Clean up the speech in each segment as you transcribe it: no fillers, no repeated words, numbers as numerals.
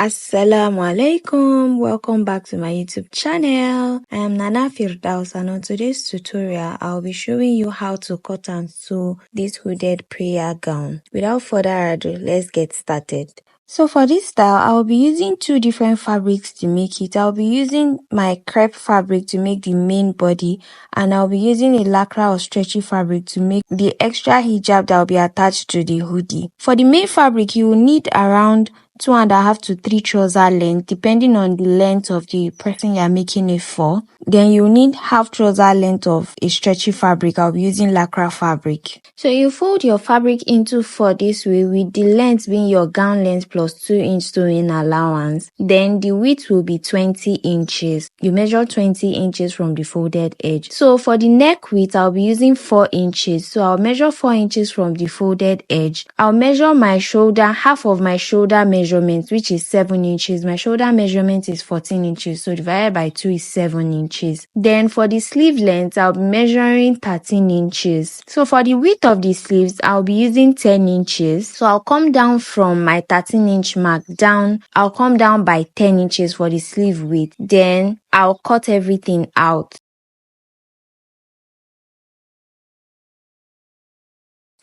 Assalamu alaikum. Welcome back to my YouTube channel. I am Nana Firdaus, and on today's tutorial I'll be showing you how to cut and sew this hooded prayer gown. Without further ado, let's get started. So for this style, I'll be using two different fabrics to make it. I'll be using my crepe fabric to make the main body, and I'll be using a lycra or stretchy fabric to make the extra hijab that will be attached to the hoodie. For the main fabric, you will need around 2.5 to 3 trouser length, depending on the length of the person you're making it for. Then you need half trouser length of a stretchy fabric. I'll be using lycra fabric. So you fold your fabric into 4 this way, with the length being your gown length plus 2-inch sewing allowance. Then the width will be 20 inches. You measure 20 inches from the folded edge. So for the neck width, I'll be using 4 inches. So I'll measure 4 inches from the folded edge. I'll measure my shoulder, half of my shoulder measurement, which is 7 inches. My shoulder measurement is 14 inches, so divided by 2 is 7 inches. Then for the sleeve length, I'll be measuring 13 inches. So for the width of the sleeves, I'll be using 10 inches. So I'll come down from my 13-inch mark down. I'll come down by 10 inches for the sleeve width. Then I'll cut everything out.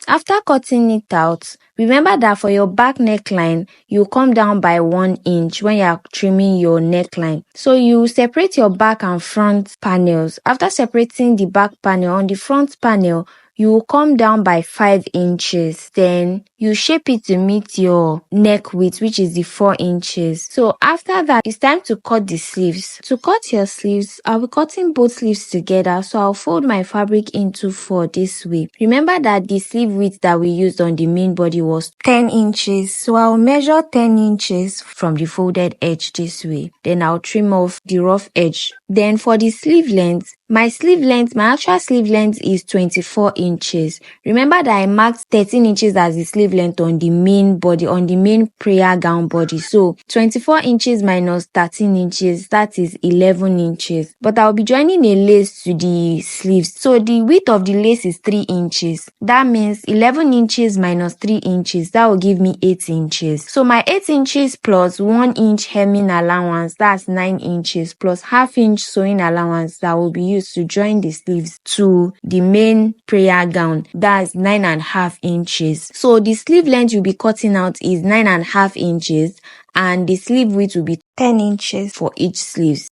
After cutting it out, remember that for your back neckline, you come down by 1 inch when you are trimming your neckline. So you separate your back and front panels. After separating the back panel, on the front panel, you will come down by 5 inches. Then you shape it to meet your neck width, which is the 4 inches. So after that, it's time to cut the sleeves. To cut your sleeves, I'll be cutting both sleeves together. So I'll fold my fabric into 4 this way. Remember that the sleeve width that we used on the main body was 10 inches. So I'll measure 10 inches from the folded edge this way. Then I'll trim off the rough edge. Then for the sleeve length, my actual sleeve length is 24 inches. Remember that I marked 13 inches as the sleeve length on the main body, on the main prayer gown body. So 24 inches minus 13 inches, that is 11 inches. But I'll be joining a lace to the sleeves. So the width of the lace is 3 inches. That means 11 inches minus 3 inches. That will give me 8 inches. So my 8 inches plus 1 inch hemming allowance, that's 9 inches, plus half-inch sewing allowance that will be used to join the sleeves to the main prayer gown, that's 9.5 inches. So the sleeve length you'll be cutting out is 9.5 inches, and the sleeve width will be 10 inches for each sleeve.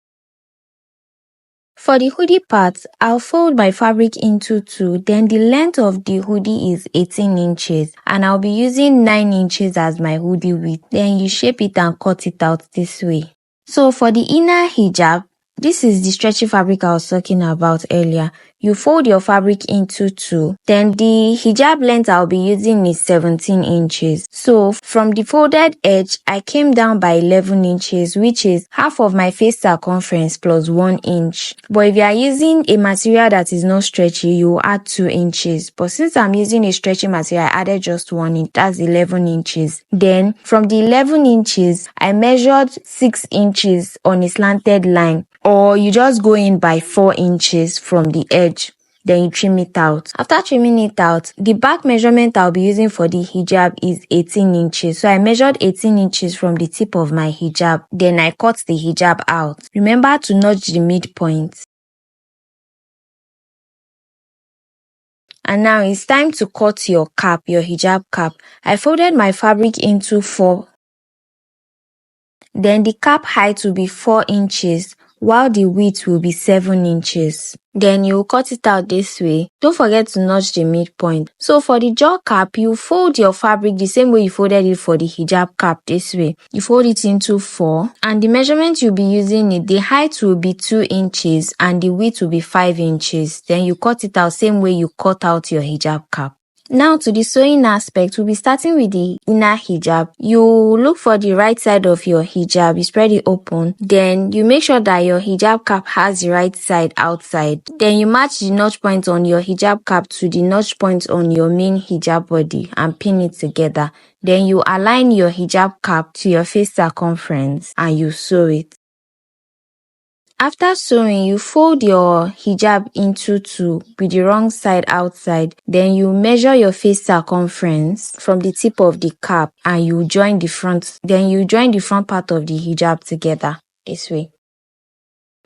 For the hoodie part, I'll fold my fabric into 2, then the length of the hoodie is 18 inches, and I'll be using 9 inches as my hoodie width. Then you shape it and cut it out this way. So for the inner hijab, this is the stretchy fabric I was talking about earlier. You fold your fabric into 2. Then the hijab length I'll be using is 17 inches. So from the folded edge, I came down by 11 inches, which is half of my face circumference plus 1 inch. But if you are using a material that is not stretchy, you will add 2 inches. But since I'm using a stretchy material, I added just 1 inch. That's 11 inches. Then from the 11 inches, I measured 6 inches on a slanted line. Or you just go in by 4 inches from the edge. Then you trim it out. After trimming it out, the back measurement I'll be using for the hijab is 18 inches. So I measured 18 inches from the tip of my hijab. Then I cut the hijab out. Remember to notch the midpoint. And now it's time to cut your cap, your hijab cap. I folded my fabric into 4. Then the cap height will be 4 inches, while the width will be 7 inches. Then you cut it out this way. Don't forget to notch the midpoint. So for the jaw cap, you fold your fabric the same way you folded it for the hijab cap this way. You fold it into 4, and the measurement you'll be using it, the height will be 2 inches and the width will be 5 inches. Then you cut it out same way you cut out your hijab cap. Now to the sewing aspect, we'll be starting with the inner hijab. You look for the right side of your hijab, you spread it open. Then you make sure that your hijab cap has the right side outside. Then you match the notch point on your hijab cap to the notch point on your main hijab body and pin it together. Then you align your hijab cap to your face circumference and you sew it. After sewing, you fold your hijab into two with the wrong side outside. Then you measure your face circumference from the tip of the cap and you join the front. Then you join the front part of the hijab together this way.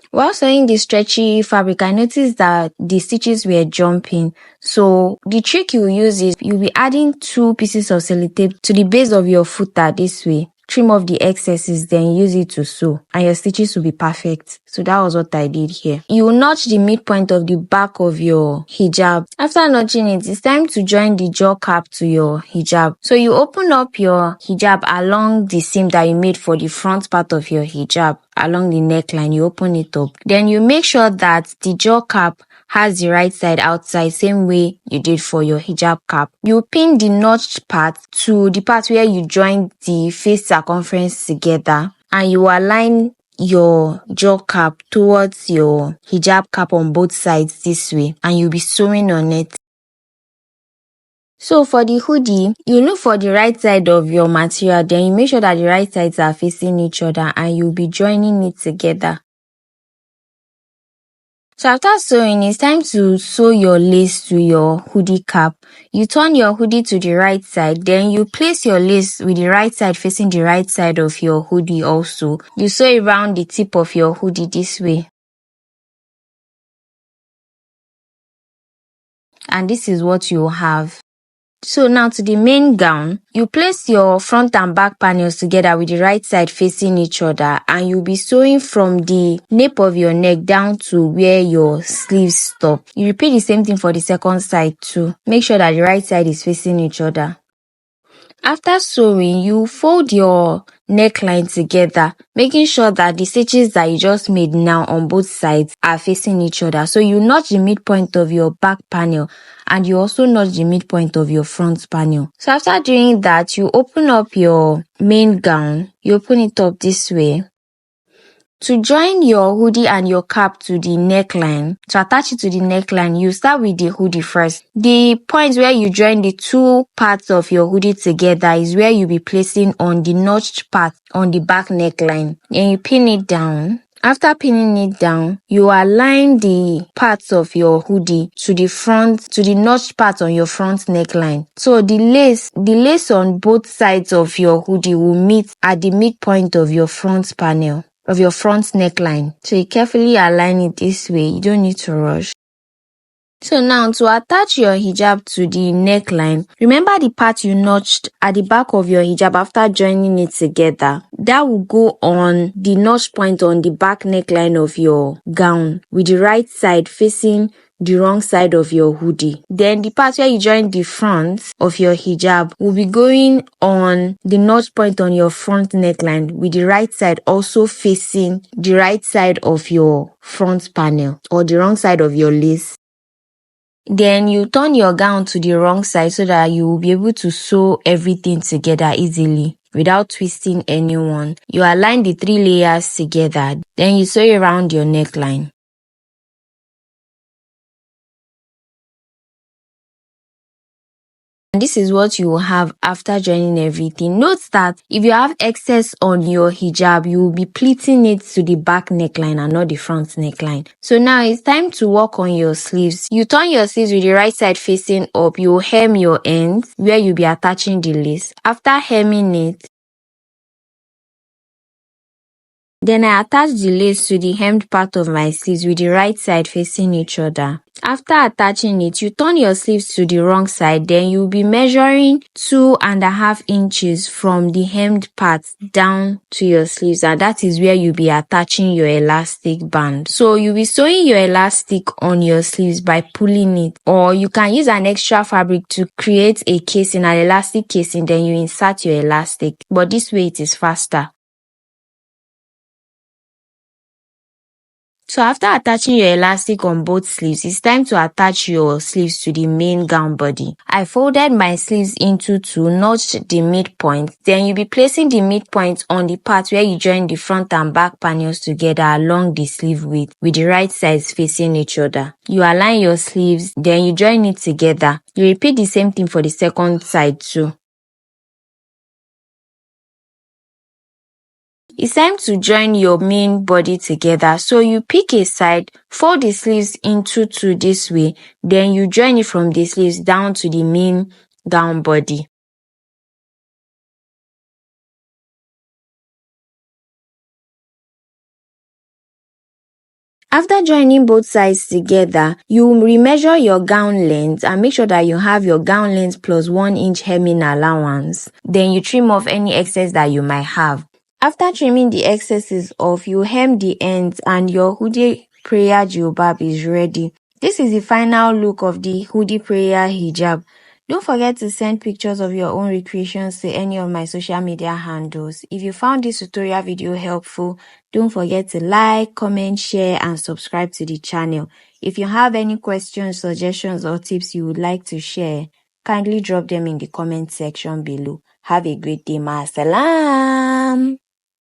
While sewing the stretchy fabric, I noticed that the stitches were jumping. So the trick you use is you'll be adding 2 pieces of sellotape to the base of your footer this way. Trim off the excesses, then use it to sew, and your stitches will be perfect. So that was what I did here. You will notch the midpoint of the back of your hijab. After notching it, it's time to join the jaw cap to your hijab. So you open up your hijab along the seam that you made for the front part of your hijab. Along the neckline, you open it up. Then you make sure that the jaw cap has the right side outside, same way you did for your hijab cap. You pin the notched part to the part where you join the face circumference together, and you align your jaw cap towards your hijab cap on both sides this way, and you'll be sewing on it. So for the hoodie, you look for the right side of your material, then you make sure that the right sides are facing each other and you'll be joining it together. So after sewing, it's time to sew your lace to your hoodie cap. You turn your hoodie to the right side, then you place your lace with the right side facing the right side of your hoodie also. You sew it around the tip of your hoodie this way. And this is what you have. So now to the main gown, you place your front and back panels together with the right side facing each other, and you'll be sewing from the nape of your neck down to where your sleeves stop. You repeat the same thing for the second side too. Make sure that the right side is facing each other. After sewing, you fold your neckline together, making sure that the stitches that you just made now on both sides are facing each other. So you notch the midpoint of your back panel and you also notch the midpoint of your front panel. So after doing that, you open up your main gown. You open it up this way. To join your hoodie and your cap to the neckline, to attach it to the neckline, you start with the hoodie first. The point where you join the 2 parts of your hoodie together is where you'll be placing on the notched part on the back neckline. Then you pin it down. After pinning it down, you align the parts of your hoodie to the front, to the notched part on your front neckline. So the lace on both sides of your hoodie will meet at the midpoint of your front panel, of your front neckline. So you carefully align it this way. You don't need to rush. So now to attach your hijab to the neckline, remember the part you notched at the back of your hijab after joining it together. That will go on the notch point on the back neckline of your gown with the right side facing the wrong side of your hoodie. Then the part where you join the front of your hijab will be going on the notch point on your front neckline with the right side also facing the right side of your front panel or the wrong side of your lace. Then you turn your gown to the wrong side so that you will be able to sew everything together easily without twisting anyone. You align the 3 layers together, then you sew around your neckline. And this is what you will have after joining everything. Note that if you have excess on your hijab, you will be pleating it to the back neckline and not the front neckline. So now it's time to work on your sleeves. You turn your sleeves with the right side facing up. You hem your ends where you'll be attaching the lace. After hemming it, then I attach the lace to the hemmed part of my sleeves with the right side facing each other. After attaching it, you turn your sleeves to the wrong side, then you'll be measuring 2.5 inches from the hemmed part down to your sleeves, and that is where you'll be attaching your elastic band. So you'll be sewing your elastic on your sleeves by pulling it, or you can use an extra fabric to create a casing, an elastic casing, then you insert your elastic, but this way it is faster. So after attaching your elastic on both sleeves, it's time to attach your sleeves to the main gown body. I folded my sleeves into 2, notched the midpoint. Then you'll be placing the midpoint on the part where you join the front and back panels together along the sleeve width with the right sides facing each other. You align your sleeves, then you join it together. You repeat the same thing for the second side too. It's time to join your main body together. So you pick a side, fold the sleeves into two this way, then you join it from the sleeves down to the main gown body. After joining both sides together, you remeasure your gown length and make sure that you have your gown length plus 1 inch hemming allowance. Then you trim off any excess that you might have. After trimming the excesses off, you hem the ends and your hoodie prayer jilbab is ready. This is the final look of the hoodie prayer hijab. Don't forget to send pictures of your own recreations to any of my social media handles. If you found this tutorial video helpful, don't forget to like, comment, share, and subscribe to the channel. If you have any questions, suggestions, or tips you would like to share, kindly drop them in the comment section below. Have a great day, ma. Salam.